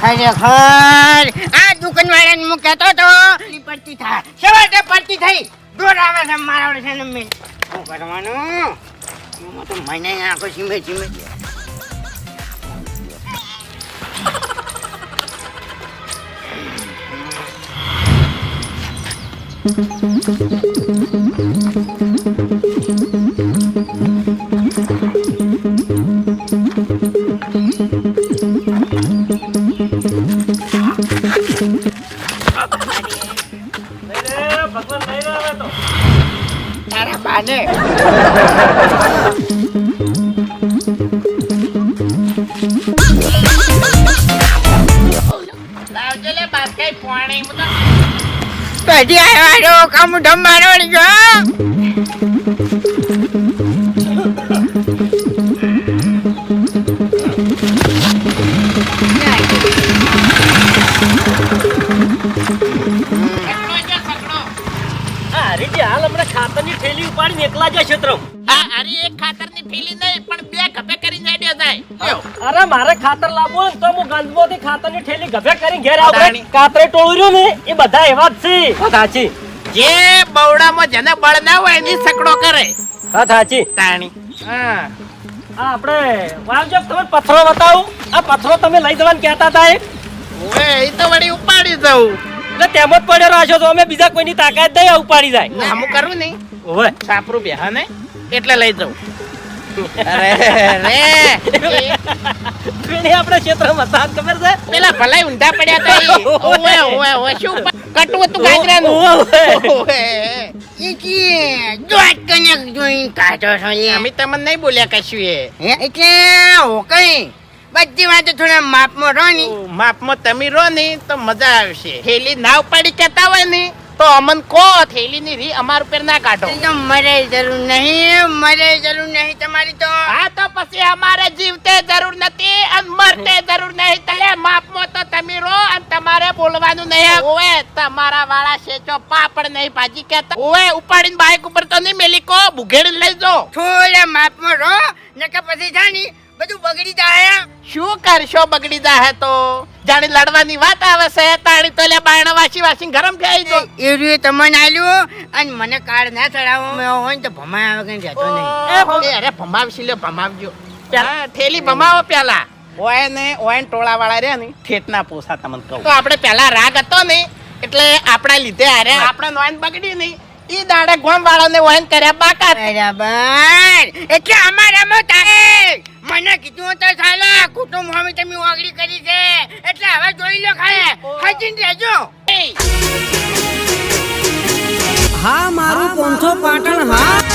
ખરેખર આ દુકાનવાળાને હું કહેતો તો પડતી થાય સવારે પડતી થઈ દોર આવે છે મારા વડે છે ને મેં શું કરવાનું એમાં તો મને આખો સીમે સીમે તારા બાને લાવજે લે બાસ્કેટ પાણી કદી આવ્યો કામ ઢમ મારો ગયો ખાતરની થેલી ઉપાડીને એકલા જાય ક્ષેત્રમ. અરે એક ખાતરની થેલી નહીં પણ બે ગભે કરીને આડ્યો જાય. અરે મારે ખાતર લાવવું હોય તો હું ગંજમાંથી ખાતરની થેલી ગભે કરીને ઘેર આવું. કાતરે ટોળું રહ્યું ને એ બધા એવા જ છે. વાત સાચી. જે બવડામાં જેને બળ ના હોય એની સકડો કરે. વાત સાચી. તાણી હા આપણે વાવજો તમને પથરો બતાવું. આ પથરો તમે લઈ જવાનું કહેતા હતા ઓએ એ તો વળી ઉપાડી દઉં. એટલે તેમ જ પડ્યો રાખ્યો તો અમે બીજા કોઈની તાકાત નહીં ઉપાડી જાય. હમું કરું નહીં ઓવે સાપરું બેહા ને એટલે લઈ જાઉં. અરે રે પેલી આપણે ક્ષેત્રમાં હતા ખબર છે પેલા ભલાઈ ઊંધા પડ્યા તો ઓએ ઓએ ઓએ શું કટવું હતું ગાજરાનું. ઓએ ઈ કી દોટ કનેક જોઈન કાઢો છો અમે તમને નહીં બોલ્યા કશું એ એટલે હો કઈ બધી વાતો થોડા માપમાં રહો ને માપમાં તમે રહો ને તો મજા આવશે. થેલી ના ઉપાડી કહેતા હોય ને તો અમન કો થેલી ની રી અમાર ઉપર ના કાઢો. તો મરે જરૂર નહીં તમારી તો હા તો પછી અમારે જીવતે જરૂર નથી અને મરતે જરૂર નહીં. તલે માપમાં તો તમે રહો અને તમારે બોલવાનું નહીં. ઓએ તમારા વાળા શેચો પાપડ નહીં ભાજી કહેતા. ઓએ ઉપાડીને બાઈક ઉપર તો નહીં મેલી કો ભુગેડી લઈ જો. થોડા માપમાં રહો નકર પછી જાણી બધું બગડી જાય. શું કરશો બગડી જાય તો જાણી લડવાની વાત આવે છે તાણી તો લે બાયણા વાસી વાસી ગરમ થઈ જો. એરિયો તમને આલ્યો અને મને કાર્ડ ના ચડાવો હોય ને તો ભમાય આવે કઈ જતો નહીં. અરે ભમાવશી લે ભમાવજો. હા થેલી ભમાવો પેલા. ઓય ને ટોળા વાળા રહ્યા ને ઠેઠ ના પોસા તમને કહું તો આપણે પેલા રાગ હતો ને એટલે આપણા લીધે હારે આપણે નોઈન બગડી નહીં. ઈ દાડે ગોમ વાળાને વહેન કર્યા બાકા. બરાબર એટલે અમારામાં થાય મને કીધું તો સાલા કુટુંબ હવે તમે ઓગળી કરી છે એટલે હવે જોઈ લો ખાય હાજીને રહેજો. હા મારું 500 પાટણ હા.